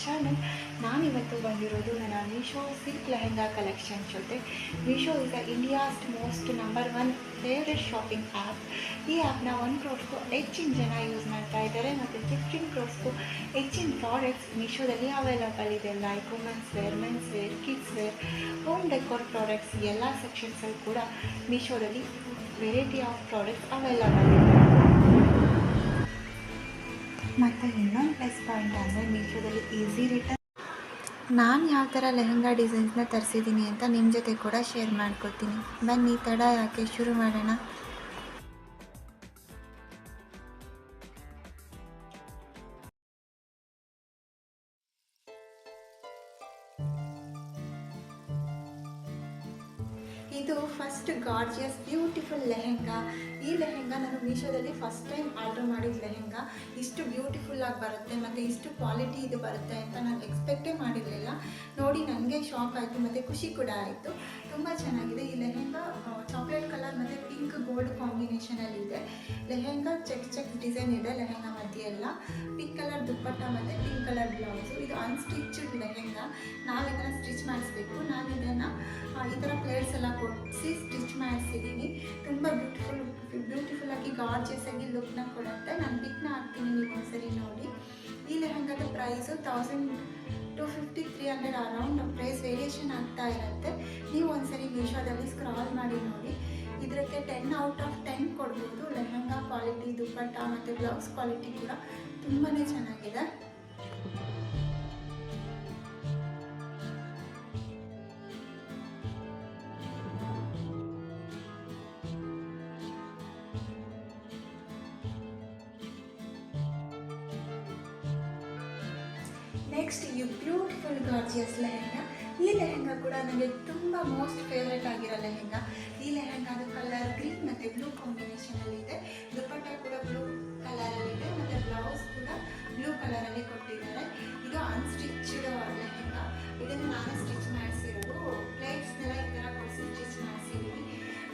Channel. ನಾನಿವತ್ತು ಬಂದಿರೋದು ನನ್ನ ಮೀಶೋ ಸಿಲ್ಕ್ ಲೆಹೆಂಗಾ ಕಲೆಕ್ಷನ್ ಜೊತೆ. Meesho is India's most number 1 favourite shopping app. ಈ ಆ್ಯಪ್ನ 1 ಕ್ರೋರ್ಸ್ಗೂ ಹೆಚ್ಚಿನ ಜನ ಯೂಸ್ ಮಾಡ್ತಾ ಇದ್ದಾರೆ ಮತ್ತು 15 ಕ್ರೋರ್ಸ್ಗೂ ಹೆಚ್ಚಿನ ಪ್ರಾಡಕ್ಟ್ಸ್ ಮೀಶೋದಲ್ಲಿ ಅವೈಲಬಲ್ ಇದೆ. Like women's wear, men's wear, kids wear, home decor products ಎಲ್ಲ ಸೆಕ್ಷನ್ಸಲ್ಲಿ ಕೂಡ ಮೀಶೋದಲ್ಲಿ ವೆರೈಟಿ ಆಫ್ ಪ್ರಾಡಕ್ಟ್ಸ್ ಅವೈಲಬಲ್ ಇದೆ. ಮತ್ತು ಇನ್ನೊಂದು ಪ್ಲಸ್ ಪಾಯಿಂಟ್ ಅಂದರೆ ಮೀಶೋದಲ್ಲಿ ಈಸಿ ರಿಟರ್ನ್. ನಾನು ಯಾವ ಥರ ಲೆಹೆಂಗಾ ಡಿಸೈನ್ಸ್ನ ತರಿಸಿದ್ದೀನಿ ಅಂತ ನಿಮ್ಮ ಜೊತೆ ಕೂಡ ಶೇರ್ ಮಾಡ್ಕೊತೀನಿ. ಬನ್ನಿ, ತಡ ಯಾಕೆ, ಶುರು ಮಾಡೋಣ. ಇದು ಫಸ್ಟ್ ಗಾರ್ಜಿಯಸ್ ಬ್ಯೂಟಿಫುಲ್ ಲೆಹೆಂಗಾ. ಈ ಲೆಹೆಂಗಾ ನಾನು ಮೀಶೋದಲ್ಲಿ ಫಸ್ಟ್ ಟೈಮ್ ಆರ್ಡರ್ ಮಾಡಿದ ಲೆಹೆಂಗಾ. ಇಷ್ಟು ಬ್ಯೂಟಿಫುಲ್ಲಾಗಿ ಬರುತ್ತೆ ಮತ್ತು ಇಷ್ಟು ಕ್ವಾಲಿಟಿ ಇದು ಬರುತ್ತೆ ಅಂತ ನಾನು ಎಕ್ಸ್ಪೆಕ್ಟೇ ಮಾಡಿರಲಿಲ್ಲ. ನೋಡಿ ನನಗೆ ಶಾಕ್ ಆಯಿತು ಮತ್ತು ಖುಷಿ ಕೂಡ ಆಯಿತು. ತುಂಬ ಚೆನ್ನಾಗಿದೆ ಈ ಲೆಹೆಂಗಾ. ಚಾಕ್ಲೇಟ್ ಕಲರ್ ಮತ್ತು ಪಿಂಕ್ ಗೋಲ್ಡ್ ಕಾಂಬಿನೇಷನಲ್ಲಿದೆ. ಲೆಹೆಂಗಾ ಚೆಕ್ ಡಿಸೈನ್ ಇದೆ ಲೆಹೆಂಗಾ ಮಧ್ಯೆ ಎಲ್ಲ. ಪಿಂಕ್ ಕಲರ್ ದುಪ್ಪಟ್ಟ ಮತ್ತು ಪಿಂಕ್ ಕಲರ್ ಬ್ಲೌಸು. ಇದು ಅನ್ಸ್ಟಿಚ್ಡ್ ಲೆಹೆಂಗಾ. ನಾವು ಇದನ್ನು ಸ್ಟಿಚ್ ಮಾಡಿಸ್ಬೇಕು. ನಾನು ಇದನ್ನು ಈ ಥರ ಪ್ಲೇಟ್ಸ್ ಎಲ್ಲ ಕೊಡಿಸಿ ಸ್ಟಿಚ್ ಮಾಡಿಸಿದ್ದೀನಿ. ತುಂಬ ಬ್ಯೂಟಿಫುಲ್ಲಾಗಿ ಗಾರ್ಜಿಯಸ್ ಆಗಿ ಲುಕ್ನ ಕೊಡುತ್ತೆ. ನಾನು ಪಿಕ್ನ ಹಾಕ್ತೀನಿ, ನೀವು ಒಂದ್ಸರಿ ನೋಡಿ. ಈ ಲೆಹೆಂಗಾದ ಪ್ರೈಸು 1250-300 ಅರೌಂಡ್ ಪ್ರೈಸ್ ವೇರಿಯೇಷನ್ ಆಗ್ತಾ ಇರುತ್ತೆ. ನೀವು ಒಂದ್ಸರಿ ಮೀಶೋದಲ್ಲಿ ಸ್ಕ್ರಾಲ್ ಮಾಡಿ ನೋಡಿ. ಇದಕ್ಕೆ 10 ಔಟ್ ಆಫ್ 10 ಕೊಡ್ಬೋದು. ಲೆಹೆಂಗಾ ಕ್ವಾಲಿಟಿ, ದುಪ್ಪಟ್ಟ ಮತ್ತು ಬ್ಲೌಸ್ ಕ್ವಾಲಿಟಿ ಕೂಡ ತುಂಬಾ ಚೆನ್ನಾಗಿದೆ. ನೆಕ್ಸ್ಟ್ ಈ ಬ್ಯೂಟಿಫುಲ್ ಗಾರ್ಜಿಯಸ್ ಲೆಹೆಂಗಾ. ಈ ಲೆಹೆಂಗಾ ಕೂಡ ನನಗೆ ತುಂಬ ಮೋಸ್ಟ್ ಫೇವ್ರೇಟ್ ಆಗಿರೋ ಲೆಹೆಂಗಾ. ಈ ಲೆಹೆಂಗಾದ ಕಲರ್ ಗ್ರೀನ್ ಮತ್ತು ಬ್ಲೂ ಕಾಂಬಿನೇಷನಲ್ಲಿದೆ. ದುಪ್ಪಟ್ಟ ಕೂಡ ಬ್ಲೂ ಕಲರಲ್ಲಿದೆ ಮತ್ತು ಬ್ಲೌಸ್ ಕೂಡ ಬ್ಲೂ ಕಲರಲ್ಲಿ ಕೊಟ್ಟಿದ್ದಾರೆ. ಇದು ಅನ್ಸ್ಟಿಚ್ಡ್ ಲೆಹೆಂಗಾ. ಇದನ್ನು ನಾನೇ ಸ್ಟಿಚ್ ಮಾಡಿಸಿರೋದು. ಪ್ಲೇಟ್ಸ್ನೆಲ್ಲ ಈ ಥರ ಕೊಡಿಸಿ ಸ್ಟಿಚ್ ಮಾಡಿಸಿದ್ದೀನಿ.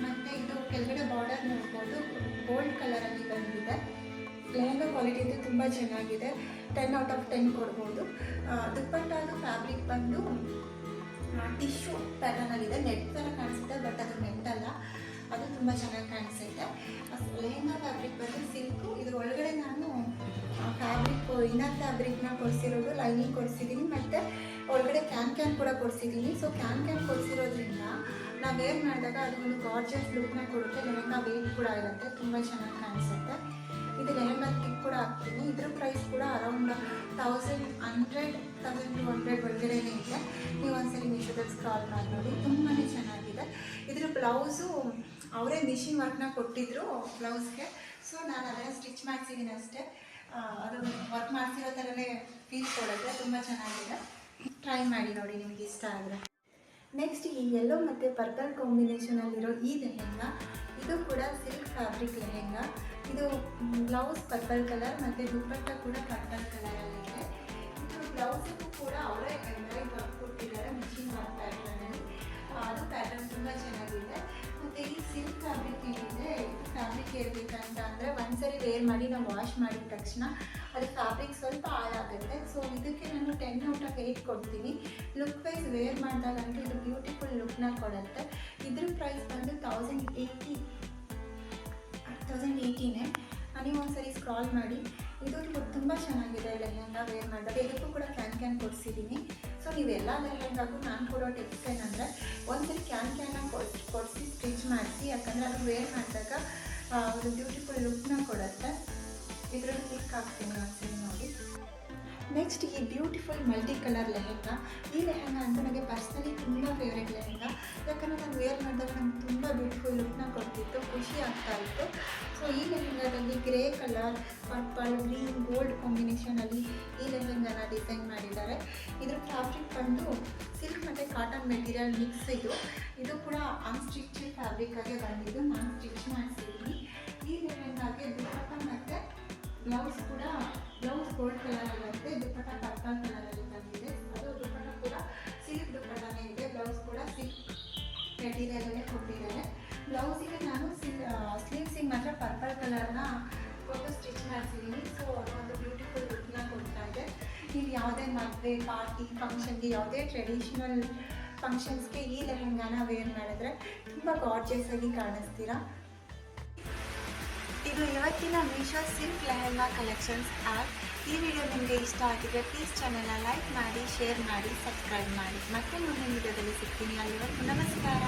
ಮತ್ತು ಇದು ಕೆಳಗಡೆ ಬಾರ್ಡರ್ ನೋಡ್ಬೋದು, ಗೋಲ್ಡ್ ಕಲರಲ್ಲಿ ಬಂದಿದೆ. ಲೆಹೆಂಗಾ ಕ್ವಾಲಿಟಿ ಇದು ತುಂಬ ಚೆನ್ನಾಗಿದೆ. 10 ಔಟ್ ಆಫ್ 10 ಕೊಡ್ಬೋದು. ದುಪ್ಪಟ್ಟಾದ ಫ್ಯಾಬ್ರಿಕ್ ಬಂದು ಟಿಶ್ಯೂ ಪ್ಯಾಟರ್ನಲ್ಲಿದೆ. ನೆಟ್ ಥರ ಕಾಣಿಸುತ್ತೆ, ಬಟ್ ಅದು ನೆಟ್ ಅಲ್ಲ. ಅದು ತುಂಬ ಚೆನ್ನಾಗಿ ಕಾಣಿಸುತ್ತೆ. ಲೆಹೆಂಗಾ ಫ್ಯಾಬ್ರಿಕ್ ಬಂದು ಸಿಲ್ಕು. ಇದ್ರ ಒಳಗಡೆ ನಾನು ಫ್ಯಾಬ್ರಿಕ್ ಇನ್ನರ್ ಫ್ಯಾಬ್ರಿಕ್ನ ಕೊಡಿಸಿರೋದು, ಲೈನಿಂಗ್ ಕೊಡಿಸಿದ್ದೀನಿ ಮತ್ತು ಒಳಗಡೆ ಕ್ಯಾನ್ ಕೂಡ ಕೊಡಿಸಿದ್ದೀನಿ. ಸೊ ಕ್ಯಾನ್ ಕೊಡಿಸಿರೋದ್ರಿಂದ ನಾವು ವೇರ್ ಮಾಡಿದಾಗ ಅದು ಒಂದು ಗಾರ್ಜಿಯಸ್ ಲುಕ್ನ ಕೊಡುತ್ತೆ. ಲೆಹೆಂಗಾ ವೇಟ್ ಕೂಡ ಇರುತ್ತೆ, ತುಂಬ ಚೆನ್ನಾಗಿ ಕಾಣಿಸುತ್ತೆ. ಇದು ಲೆಹೆಂಗಾ ಟಿಕ್ ಕೂಡ ಹಾಕ್ತೀನಿ. ಇದ್ರ ಪ್ರೈಸ್ ಕೂಡ ಅರೌಂಡ್ 1100-1200 ಒಳಗಡೆ ಇದೆ. ನೀವು ಒಂದ್ಸರಿ ಮೀಶೋದಲ್ಲಿ ಸ್ಕ್ರಾಲ್ ಮಾಡಿ ನೋಡಿ, ತುಂಬಾ ಚೆನ್ನಾಗಿದೆ. ಇದ್ರ ಬ್ಲೌಸು ಅವರೇ ಮಿಷಿನ್ ವರ್ಕ್ನ ಕೊಟ್ಟಿದ್ರು ಬ್ಲೌಸ್ಗೆ. ಸೊ ನಾನು ಅದನ್ನು ಸ್ಟಿಚ್ ಮಾಡಿಸಿದ್ದೀನಿ ಅಷ್ಟೇ. ಅದು ವರ್ಕ್ ಮಾಡಿಸಿರೋ ಥರನೇ ಫೀಲ್ ಕೊಡುತ್ತೆ. ತುಂಬ ಚೆನ್ನಾಗಿದೆ. ಟ್ರೈ ಮಾಡಿ ನೋಡಿ, ನಿಮಗೆ ಇಷ್ಟ ಆದರೆ. ನೆಕ್ಸ್ಟ್ ಈ ಯೆಲ್ಲೋ ಮತ್ತು ಪರ್ಪಲ್ ಕಾಂಬಿನೇಷನಲ್ಲಿರೋ ಈ ಲೆಹೆಂಗಾ. ಇದು ಕೂಡ ಸಿಲ್ಕ್ ಫ್ಯಾಬ್ರಿಕ್ ಲೆಹೆಂಗಾ. ಇದು ಬ್ಲೌಸ್ ಪರ್ಪಲ್ ಕಲರ್ ಮತ್ತು ದುಪ್ಪಟ್ಟ ಕೂಡ ಪರ್ಪಲ್ ಕಲರಲ್ಲಿದೆ. ಇದು ಬ್ಲೌಸಿಗೂ ಕೂಡ ಅವರೇ ಎಂಬ್ರಾಯ್ಡ್ ವರ್ಕ್ ಕೊಟ್ಟಿದ್ದಾರೆ ಮಿಷಿನ್ ವರ್ಕ್ ಪ್ಯಾಟರ್ನಲ್ಲಿ. ಅದು ಪ್ಯಾಟರ್ನ್ ತುಂಬ ಚೆನ್ನಾಗಿದೆ. ಮತ್ತು ಈ ಸಿಲ್ಕ್ ಫ್ಯಾಬ್ರಿಕ್ ಏನಿದೆ, ಫ್ಯಾಬ್ರಿಕ್ ಇರಬೇಕಂತ ಅಂದರೆ ಒಂದ್ಸರಿ ವೇರ್ ಮಾಡಿ ನಾವು ವಾಶ್ ಮಾಡಿದ ತಕ್ಷಣ ಅದು ಫ್ಯಾಬ್ರಿಕ್ ಸ್ವಲ್ಪ ಹಾಳಾಗುತ್ತೆ. ಸೊ ಇದಕ್ಕೆ ನಾನು 10 ಔಟ್ ಆಫ್ 8 ಕೊಡ್ತೀನಿ. ಲುಕ್ ವೈಸ್ ವೇರ್ ಮಾಡಿದಾಗಂತೂ ಇದು ಬ್ಯೂಟಿಫುಲ್ ಲುಕ್ನ ಕೊಡುತ್ತೆ. ಇದ್ರ ಪ್ರೈಸ್ ಬಂದು 1080. ನೀವು ಒಂದ್ಸರಿ ಸ್ಕ್ರಾಲ್ ಮಾಡಿ. ಇದು ತುಂಬ ಚೆನ್ನಾಗಿದೆ ಲೆಹೆಂಗಾ ವೇರ್ ಮಾಡಿದಾಗ. ಇದಕ್ಕೂ ಕೂಡ ಕ್ಯಾನ್ ಕೊಡಿಸಿದ್ದೀನಿ. ಸೊ ನೀವೆಲ್ಲ ಲೆಹೆಂಗಾಗೂ ನಾನು ಕೊಡೋ ಟಿಪ್ಸ್ ಏನಂದರೆ ಒಂದ್ಸರಿ ಕ್ಯಾನ್ನ ಕೊಡಿಸಿ ಸ್ಟಿಚ್ ಮಾಡಿಸಿ. ಯಾಕಂದರೆ ಅದು ವೇರ್ ಮಾಡಿದಾಗ ಒಂದು ಬ್ಯೂಟಿಫುಲ್ ಲುಕ್ನ ಕೊಡುತ್ತೆ. ಇದರಲ್ಲಿ ಕ್ಲಿಕ್ ಹಾಕ್ತೀನಿ, ಒಂದ್ಸರಿ ನೋಡಿ. ನೆಕ್ಸ್ಟ್ ಈ ಬ್ಯೂಟಿಫುಲ್ ಮಲ್ಟಿ ಕಲರ್ ಲೆಹೆಂಗಾ. ಈ ಲೆಹೆಂಗಾ ಅಂತೂ ನನಗೆ ಪರ್ಸ್ನಲಿ ತುಂಬ ಫೇವ್ರೇಟ್ ಲೆಹೆಂಗಾ. ಯಾಕಂದರೆ ನಾನು ವೇರ್ ಮಾಡಿದಾಗ ನನಗೆ ತುಂಬ ಬ್ಯೂಟಿಫುಲ್ ಲುಕ್ನ ಕೊಡ್ತಿತ್ತು, ಖುಷಿ ಆಗ್ತಾಯಿತ್ತು. ಸೊ ಈ ಲೆಹೆಂಗಾದಲ್ಲಿ grey colour, purple, green, gold ಕಾಂಬಿನೇಷನಲ್ಲಿ ಈ ಲೆಹೆಂಗಾನ ಡಿಸೈನ್ ಮಾಡಿದ್ದಾರೆ. ಇದ್ರ ಫ್ಯಾಬ್ರಿಕ್ ಬಂದು ಸಿಲ್ಕ್ ಮತ್ತು ಕಾಟನ್ ಮೆಟೀರಿಯಲ್ ಮಿಕ್ಸ್. ಇದು ಕೂಡ ಅನ್ಸ್ಟಿಚ್ಡ್ ಫ್ಯಾಬ್ರಿಕ್ಕಾಗೆ ಬಂದಿದ್ದು, ನಾನು ಸ್ಟಿಚ್ ಮಾಡಿಸಿದ್ದೀನಿ. ಈ ಲೆಹೆಂಗಾಗೆ ದುಪ್ಪಟ್ಟ ಮತ್ತು ಬ್ಲೌಸ್ ಕೂಡ ಬ್ಲೌಸ್ ಗೋಲ್ಡ್ ಕಲರಲ್ಲಿರುತ್ತೆ. ದುಪ್ಪಟ್ಟ ಪರ್ಪಲ್ ಕಲರಲ್ಲಿ ಬಂದಿದೆ. ಅದು ದುಪ್ಪಟ್ಟ ಕೂಡ ಸಿಲ್ಕ್ ದುಪ್ಪಟ್ಟನೇ ಇದೆ. ಬ್ಲೌಸ್ ಕೂಡ ಸಿಲ್ಕ್ ಮೆಟೀರಿಯಲಲ್ಲೇ ಕೊಟ್ಟಿದ್ದಾರೆ. ಬ್ಲೌಸಿಗೆ ನಾನು ಸ್ಲೀವ್ಸಿಗೆ ಮಾತ್ರ ಪರ್ಪಲ್ ಕಲರ್ನ ಕೊಟ್ಟು ಸ್ಟಿಚ್ ಮಾಡಿಸಿದ್ದೀನಿ. ಸೊ ಅದು ಒಂದು ಬ್ಯೂಟಿಫುಲ್ ಲುಕ್ನ ಕೊಡ್ತಾ ಇದೆ. ನೀವು ಯಾವ ಯಾವುದೇ ಮದುವೆ ಪಾರ್ಟಿ ಫಂಕ್ಷನ್ಗೆ ಯಾವುದೇ ಟ್ರೆಡಿಷ್ನಲ್ ಫಂಕ್ಷನ್ಸ್ಗೆ ಈ ಲೆಹೆಂಗಾನ ವೇರ್ ಮಾಡಿದ್ರೆ ತುಂಬ ಗಾರ್ಜಿಯಸ್ ಆಗಿ ಕಾಣಿಸ್ತೀರಾ. ಇದು ಇವತ್ತಿನ Meesho silk lehenga collections app. ಈ ವಿಡಿಯೋ ನಿಮಗೆ ಇಷ್ಟ ಆಗಿದ್ರೆ ಪ್ಲೀಸ್ ಚಾನೆಲ್ನ ಲೈಕ್ ಮಾಡಿ, ಶೇರ್ ಮಾಡಿ, ಸಬ್ಸ್ಕ್ರೈಬ್ ಮಾಡಿ. ಮತ್ತೆ ಮುಂದಿನ ವಿಡಿಯೋದಲ್ಲಿ ಸಿಗ್ತೀನಿ. ಅಲ್ಲಿವರೆಗೂ ನಮಸ್ಕಾರ.